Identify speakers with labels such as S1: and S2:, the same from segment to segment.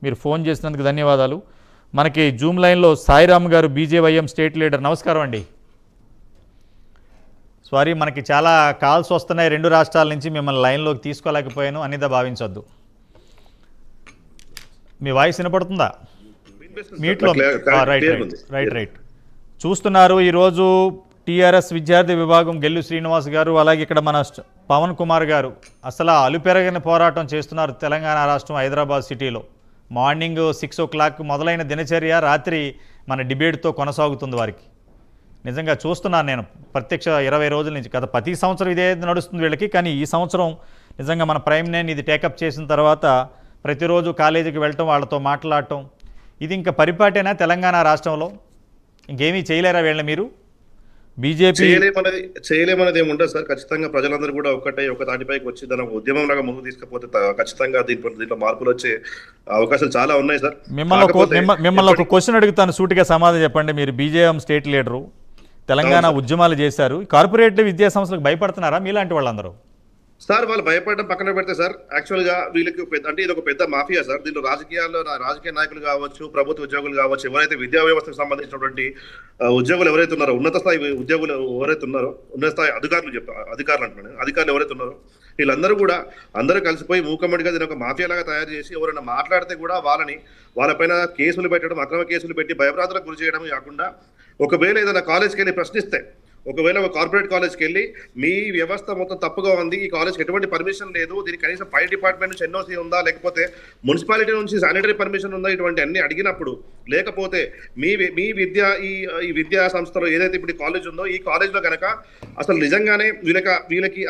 S1: మీరు ఫోన్ చేసినందుకు ధన్యవాదాలు. మనకి జూమ్ లైన్లో సాయిరామ్ గారు బీజేవైఎం స్టేట్ లీడర్. నమస్కారం అండి. సారీ, మనకి చాలా కాల్స్ వస్తున్నాయి 2 రాష్ట్రాల నుంచి, మిమ్మల్ని లైన్లోకి తీసుకోలేకపోయాను అనిదా భావించొద్దు. మీ వాయిస్ వినపడుతుందా? మీట్లో రైట్ చూస్తున్నారు. ఈరోజు టీఆర్ఎస్ విద్యార్థి విభాగం గెల్లు శ్రీనివాస్ గారు, అలాగే ఇక్కడ మన పవన్ కుమార్ గారు అసలు అలుపెరగని పోరాటం చేస్తున్నారు తెలంగాణ రాష్ట్రం హైదరాబాద్ సిటీలో. మార్నింగ్ 6 o'clock మొదలైన దినచర్య రాత్రి మన డిబేట్తో కొనసాగుతుంది వారికి. నిజంగా చూస్తున్నాను నేను ప్రత్యక్ష 20 రోజుల నుంచి. గత ప్రతి సంవత్సరం ఇదే నడుస్తుంది వీళ్ళకి, కానీ ఈ సంవత్సరం నిజంగా మన ప్రైమ్ నైన్ ఇది టేకప్ చేసిన తర్వాత ప్రతిరోజు కాలేజీకి వెళ్ళటం, వాళ్ళతో మాట్లాడటం, ఇది ఇంకా పరిపాటేనా తెలంగాణ రాష్ట్రంలో? ఇంకేమీ చేయలేరా వీళ్ళని మీరు? బీజేపీ
S2: చేయలేమనేది ఏమి ఉండదు సార్. ఖచ్చితంగా ప్రజలందరూ కూడా ఒక తాటిపైకి వచ్చి దాని ఉద్యమం లాగా ముందుకు తీసుకపోతే ఖచ్చితంగా దీంట్లో మార్పులు వచ్చే అవకాశాలు చాలా ఉన్నాయి సార్.
S1: మిమ్మల్ని ఒక క్వశ్చన్ అడుగుతాను, సూటిగా సమాధానం చెప్పండి. మీరు బీజేఎం స్టేట్ లీడరు, తెలంగాణ ఉద్యమాలు చేశారు. కార్పొరేట్ విద్యా సంస్థలకు భయపడుతున్నారా మీలాంటి వాళ్ళందరూ?
S2: సార్ వాళ్ళు భయపడడం పక్కన పెడితే సార్, యాక్చువల్గా వీళ్ళకి అంటే ఇది ఒక పెద్ద మాఫియా సార్. దీంట్లో రాజకీయ నాయకులు కావచ్చు, ప్రభుత్వ ఉద్యోగులు కావచ్చు, ఎవరైతే విద్యా వ్యవస్థకు సంబంధించినటువంటి ఉద్యోగులు ఎవరైతే ఉన్నారో, ఉన్నత స్థాయి ఉద్యోగులు ఎవరైతే ఉన్నారో, ఉన్నత స్థాయి అధికారులు అంటున్నాను, అధికారులు ఎవరైతే ఉన్నారో వీళ్ళందరూ కూడా అందరూ కలిసిపోయి మూకమ్మడిగా దీని ఒక మాఫియా లాగా తయారు చేసి ఎవరైనా మాట్లాడితే కూడా వాళ్ళపైన కేసులు పెట్టడం, అక్రమ కేసులు పెట్టి భయభ్రాంతులకు గురి చేయడం కాకుండా, ఒకవేళ ఏదైనా కాలేజ్కి వెళ్ళి ప్రశ్నిస్తే, ఒకవేళ ఒక కార్పొరేట్ కాలేజ్కి వెళ్ళి మీ వ్యవస్థ మొత్తం తప్పుగా ఉంది, ఈ కాలేజ్కి ఎటువంటి పర్మిషన్ లేదు, దీనికి కనీసం ఫైర్ డిపార్ట్మెంట్ నుంచి ఎన్ఓసి ఉందా, లేకపోతే మున్సిపాలిటీ నుంచి శానిటరీ పర్మిషన్ ఉందా, ఇటువంటి అన్ని అడిగినప్పుడు, లేకపోతే మీ ఈ విద్యా సంస్థలో ఏదైతే ఇప్పుడు కాలేజ్ ఉందో ఈ కాలేజ్లో కనుక అసలు నిజంగానే వీళ్ళకి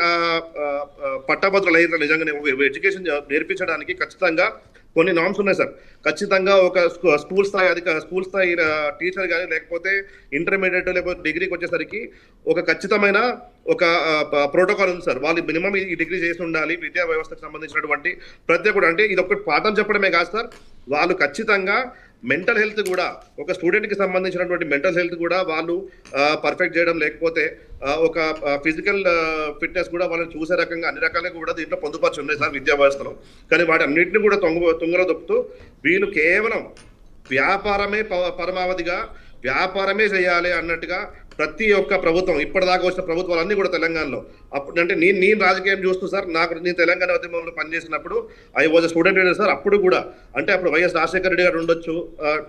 S2: పట్టభద్రులు అయ్యారు, నిజంగానే ఎడ్యుకేషన్ నేర్పించడానికి ఖచ్చితంగా కొన్ని నామ్స్ ఉన్నాయి సార్. ఖచ్చితంగా ఒక స్కూల్ స్థాయి టీచర్ కానీ, లేకపోతే ఇంటర్మీడియట్ లేకపోతే డిగ్రీకి వచ్చేసరికి ఒక ఖచ్చితమైన ఒక ప్రోటోకాల్ ఉంది సార్. వాళ్ళు మినిమం ఈ డిగ్రీ చేసి ఉండాలి. విద్యా వ్యవస్థకు సంబంధించినటువంటి ప్రతి ఒక్కటి, అంటే ఇది ఒక పాఠం చెప్పడమే కాదు సార్, వాళ్ళు ఖచ్చితంగా మెంటల్ హెల్త్ కూడా, ఒక స్టూడెంట్కి సంబంధించినటువంటి మెంటల్ హెల్త్ కూడా వాళ్ళు పర్ఫెక్ట్ చేయడం, లేకపోతే ఒక ఫిజికల్ ఫిట్నెస్ కూడా వాళ్ళని చూసే రకంగా అన్ని రకాలుగా కూడా దీంట్లో పొందుపరిచి ఉన్నాయి సార్ విద్యా వ్యవస్థలో. కానీ వాటి అన్నింటినీ కూడా తుంగలో దొక్కుతూ వీళ్ళు కేవలం వ్యాపారమే పరమావధిగా, వ్యాపారమే చేయాలి అన్నట్టుగా ప్రతి ఒక్క ప్రభుత్వం, ఇప్పటిదాకా వచ్చిన ప్రభుత్వాలన్నీ కూడా తెలంగాణలో, అప్పుడు అంటే నేను రాజకీయం చూస్తూ సార్, నేను తెలంగాణ ఉద్యమంలో పనిచేసినప్పుడు I was student leader sir. అప్పుడు కూడా అంటే అప్పుడు వైఎస్ రాజశేఖర రెడ్డి గారు ఉండొచ్చు,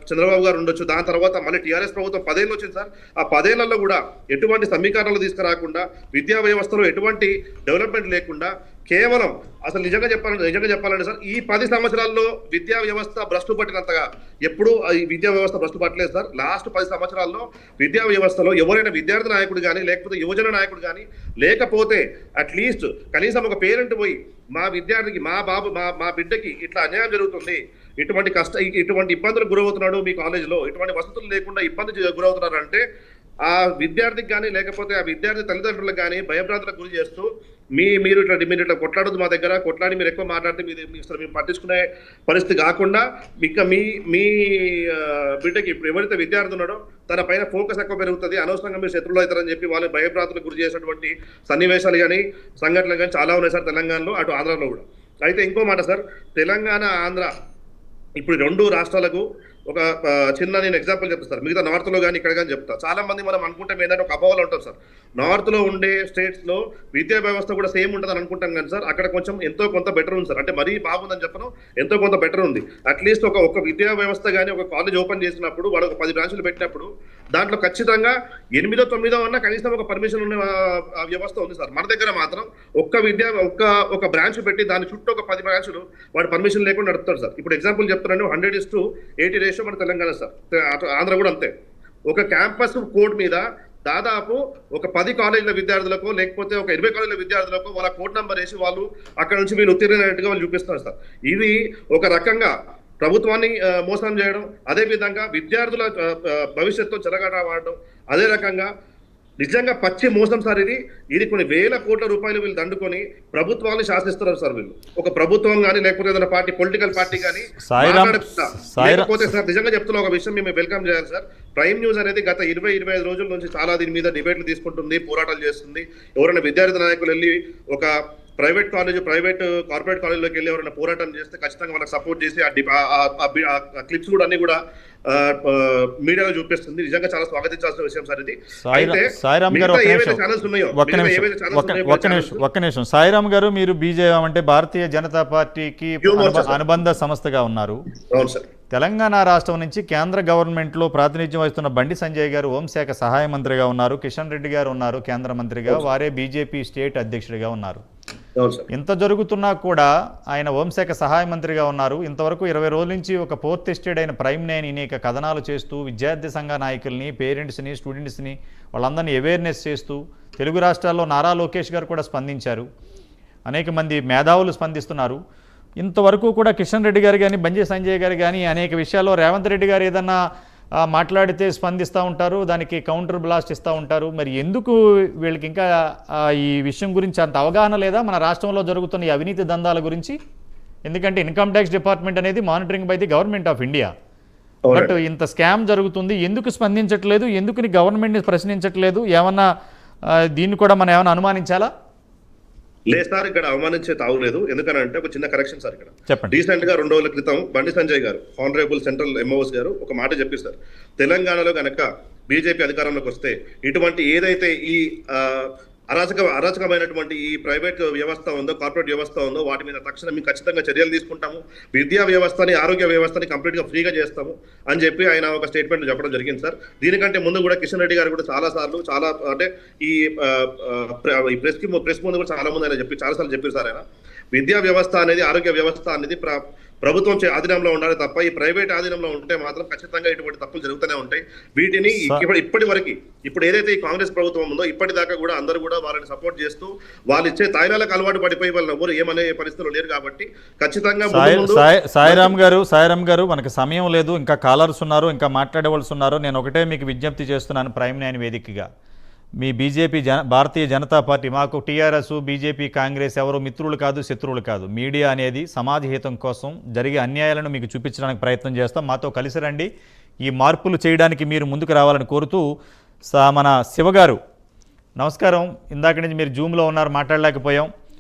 S2: చంద్రబాబు గారు ఉండొచ్చు, దాని తర్వాత మళ్ళీ టీఆర్ఎస్ ప్రభుత్వం 10 ఏళ్ళు వచ్చింది సార్. ఆ 10 ఏళ్లలో కూడా ఎటువంటి సమీకరణలు తీసుకురాకుండా, విద్యా వ్యవస్థలో ఎటువంటి డెవలప్మెంట్ లేకుండా, కేవలం అసలు నిజంగా చెప్పాలంటే సార్, ఈ 10 సంవత్సరాల్లో విద్యా వ్యవస్థ భ్రష్టు పట్టినంతగా ఎప్పుడు ఈ విద్యా వ్యవస్థ భ్రష్టు పట్టలేదు సార్. లాస్ట్ 10 సంవత్సరాల్లో విద్యా వ్యవస్థలో ఎవరైనా విద్యార్థి నాయకుడు కానీ, లేకపోతే యువజన నాయకుడు కానీ, లేకపోతే అట్లీస్ట్ కనీసం ఒక పేరెంట్ పోయి మా విద్యార్థికి, మా బిడ్డకి ఇట్లా అన్యాయం జరుగుతుంది, ఇటువంటి ఇబ్బందులకు గురవుతున్నాడు మీ కాలేజీలో, ఇటువంటి వసతులు లేకుండా ఇబ్బంది గురవుతున్నారు అంటే, ఆ విద్యార్థికి కానీ, లేకపోతే ఆ విద్యార్థి తల్లిదండ్రులకు కానీ భయభ్రాంతులకు గురి చేస్తూ మీరు ఇట్లా కొట్లాడదు, మా దగ్గర కొట్లాడి మీరు ఎక్కువ మాట్లాడితే మేము పట్టించుకునే పరిస్థితి కాకుండా, ఇంకా మీ బిడ్డకి ఇప్పుడు ఎవరైతే విద్యార్థి ఉన్నాడో తన పైన ఫోకస్ ఎక్కువ పెరుగుతుంది, అనవసరంగా మీరు శత్రువులు అవుతారని చెప్పి వాళ్ళని భయభ్రాంతులకు గురి చేసినటువంటి సన్నివేశాలు కానీ, సంఘటనలు కానీ చాలా ఉన్నాయి సార్ తెలంగాణలో, అటు ఆంధ్రాలో కూడా. అయితే ఇంకో మాట సార్, తెలంగాణ ఆంధ్ర ఇప్పుడు 2 రాష్ట్రాలకు ఒక చిన్న నేను ఎగ్జాంపుల్ చెప్తాను సార్. మిగతా నార్త్లో కానీ ఇక్కడ కానీ చెప్తా. చాలా మంది మనం అనుకుంటాం ఏంటంటే ఒక అపోహలో ఉంటాం సార్, నార్త్లో ఉండే స్టేట్స్లో విద్యా వ్యవస్థ కూడా సేమ్ ఉంటుందని అనుకుంటాం కానీ సార్, అక్కడ కొంచెం ఎంతో కొంత బెటర్ ఉంది సార్. అంటే మరీ బాగుందని చెప్పను, ఎంతో కొంత బెటర్ ఉంది. అట్లీస్ట్ ఒక విద్యా వ్యవస్థ కానీ, ఒక కాలేజ్ ఓపెన్ చేసినప్పుడు వాడు ఒక 10 బ్రాంచ్లు పెట్టినప్పుడు దాంట్లో ఖచ్చితంగా 8ో 9ో అన్నా కనీసం ఒక పర్మిషన్ ఉన్న వ్యవస్థ ఉంది సార్. మన దగ్గర మాత్రం ఒక బ్రాంచ్ పెట్టి దాని చుట్టూ ఒక 10 బ్రాంచ్లు వాడు పర్మిషన్ లేకుండా నడుపుతాడు సార్. ఇప్పుడు ఎగ్జాంపుల్ చెప్తున్నాను, 100:80 రేషియో మన తెలంగాణ సార్, ఆంధ్ర కూడా అంతే. ఒక క్యాంపస్ కోడ్ మీద దాదాపు ఒక 10 కాలేజీల విద్యార్థులకు, లేకపోతే ఒక 20 కాలేజీల విద్యార్థులకు వాళ్ళ కోడ్ నెంబర్ వేసి వాళ్ళు అక్కడ నుంచి వీళ్ళు ఉత్తీర్ణమైనట్టుగా వాళ్ళు చూపిస్తున్నారు సార్. ఇది ఒక రకంగా ప్రభుత్వాన్ని మోసం చేయడం, అదేవిధంగా విద్యార్థుల భవిష్యత్తులో చెలగాటమాడడం, అదే రకంగా నిజంగా పచ్చి మోసం సార్. ఇది కొన్ని వేల కోట్ల రూపాయలు వీళ్ళు దండుకొని ప్రభుత్వాన్ని శాసిస్తున్నారు సార్ వీళ్ళు. ఒక ప్రభుత్వం కానీ, లేకపోతే ఏదైనా పార్టీ, పొలిటికల్ పార్టీ కానీ లేకపోతే సార్, నిజంగా చెప్తున్నా ఒక విషయం మేము వెల్కమ్ చేయాలి సార్. ప్రైమ్ న్యూస్ అనేది గత 20-25 రోజుల నుంచి చాలా దీని మీద డిబేట్లు తీసుకుంటుంది, పోరాటాలు చేస్తుంది. ఎవరైనా విద్యార్థి నాయకులు వెళ్ళి ఒక ప్రైవేట్ కార్పొరేట్ కాలేజీలోకి వెళ్ళి ఎవరైనా పోరాటం చేస్తే ఖచ్చితంగా వాళ్ళకి సపోర్ట్ చేసి ఆ క్లిప్స్ కూడా అన్ని కూడా మీడియాలో చూపిస్తుంది. నిజంగా చాలా స్వాగతించాల్సిన విషయం సార్ ఇది.
S1: సాయిరామ్ గారు ఒక్క నిమిషం సాయిరామ్ గారు, మీరు బీజేపీ అంటే భారతీయ జనతా పార్టీకి అనుబంధ సంస్థగా ఉన్నారు.
S2: అవును సార్.
S1: తెలంగాణ రాష్ట్రం నుంచి కేంద్ర గవర్నమెంట్లో ప్రాతినిధ్యం వహిస్తున్న బండి సంజయ్ గారు హోంశాఖ సహాయ మంత్రిగా ఉన్నారు, కిషన్ రెడ్డి గారు ఉన్నారు కేంద్ర మంత్రిగా, వారే బీజేపీ స్టేట్ అధ్యక్షుడిగా ఉన్నారు. ఇంత జరుగుతున్నా కూడా ఆయన హోంశాఖ సహాయ మంత్రిగా ఉన్నారు. ఇంతవరకు 20 రోజుల నుంచి ఒక ఫోర్త్ ఎస్టేట్ అయిన ప్రైమ్ నైన్ అనేక కథనాలు చేస్తూ విద్యార్థి సంఘ నాయకుల్ని, పేరెంట్స్ని, స్టూడెంట్స్ని వాళ్ళందరినీ అవేర్నెస్ చేస్తూ తెలుగు రాష్ట్రాల్లో నారా లోకేష్ గారు కూడా స్పందించారు, అనేక మంది మేధావులు స్పందిస్తున్నారు. ఇంతవరకు కూడా కిషన్ రెడ్డి గారు కానీ, బండి సంజయ్ గారు కానీ అనేక విషయాల్లో రేవంత్ రెడ్డి గారు ఏదన్నా మాట్లాడితే స్పందిస్తూ ఉంటారు, దానికి కౌంటర్ బ్లాస్ట్ ఇస్తూ ఉంటారు. మరి ఎందుకు వీళ్ళకి ఇంకా ఈ విషయం గురించి అంత అవగాహన లేదా మన రాష్ట్రంలో జరుగుతున్న ఈ అవినీతి దందాల గురించి? ఎందుకంటే ఇన్కమ్ ట్యాక్స్ డిపార్ట్మెంట్ అనేది monitoring by the government of India. But ఇంత స్కామ్ జరుగుతుంది, ఎందుకు స్పందించట్లేదు, ఎందుకు గవర్నమెంట్ని ప్రశ్నించట్లేదు? ఏమన్నా దీన్ని కూడా మనం ఏమైనా అనుమానించాలా?
S2: లేదు సార్, ఇక్కడ అవమానించే తావులేదు. ఎందుకనంటే ఒక చిన్న కరెక్షన్ సార్. ఇక్కడ
S1: చెప్పండి.
S2: రీసెంట్ గా 2 రోజుల క్రితం బండి సంజయ్ గారు, హానరబుల్ సెంట్రల్ ఎంఓఎస్ గారు ఒక మాట చెప్పిస్తారు. తెలంగాణలో కనుక బీజేపీ అధికారంలోకి వస్తే ఇటువంటి ఏదైతే ఈ అరాచకమైనటువంటి ఈ ప్రైవేట్ వ్యవస్థ ఉందో, కార్పొరేట్ వ్యవస్థ ఉందో, వాటి మీద తక్షణం మేము ఖచ్చితంగా చర్యలు తీసుకుంటాము, విద్యా వ్యవస్థని, ఆరోగ్య వ్యవస్థని కంప్లీట్ గా ఫ్రీగా చేస్తాము అని చెప్పి ఆయన ఒక స్టేట్మెంట్ చెప్పడం జరిగింది సార్. దీనికంటే ముందు కూడా కిషన్ రెడ్డి గారు కూడా చాలా అంటే ఈ ప్రెస్ ముందు కూడా చాలా మంది ఆయన చాలా సార్లు చెప్పారు సార్. ఆయన విద్యా వ్యవస్థ అనేది, ఆరోగ్య వ్యవస్థ అనేది ప్రభుత్వం ఆధీనంలో ఉండాలి తప్ప ఈ ప్రైవేట్ ఆధీనంలో ఉంటే మాత్రం ఖచ్చితంగా ఇటువంటి తప్పులు జరుగుతూనే ఉంటాయి. వీటిని ఇప్పటి వరకు ఇప్పుడు ఏదైతే ఈ కాంగ్రెస్ ప్రభుత్వం ఉందో ఇప్పటిదాకా కూడా అందరూ కూడా వాళ్ళని సపోర్ట్ చేస్తూ వాళ్ళు ఇచ్చే తాయిలాలకు అలవాటు పడిపోయి వాళ్ళు ఎవరు ఏమనే పరిస్థితులు లేరు. కాబట్టి ఖచ్చితంగా
S1: సాయిరామ్ గారు మనకు సమయం లేదు, ఇంకా కాలర్స్ ఉన్నారు, ఇంకా మాట్లాడవలసి ఉన్నారు. నేను ఒకటే మీకు విజ్ఞప్తి చేస్తున్నాను ప్రైమ్ నైన్ వేదికగా. మీ బీజేపీ భారతీయ జనతా పార్టీ, మాకు టీఆర్ఎస్, బీజేపీ, కాంగ్రెస్ ఎవరు మిత్రులు కాదు, శత్రువులు కాదు. మీడియా అనేది సమాజ హితం కోసం జరిగే అన్యాయాలను మీకు చూపించడానికి ప్రయత్నం చేస్తాం. మాతో కలిసి రండి, ఈ మార్పులు చేయడానికి మీరు ముందుకు రావాలని కోరుతూ మన శివగారు నమస్కారం. ఇందాక నుంచి మీరు జూమ్లో ఉన్నారు, మాట్లాడలేకపోయాం.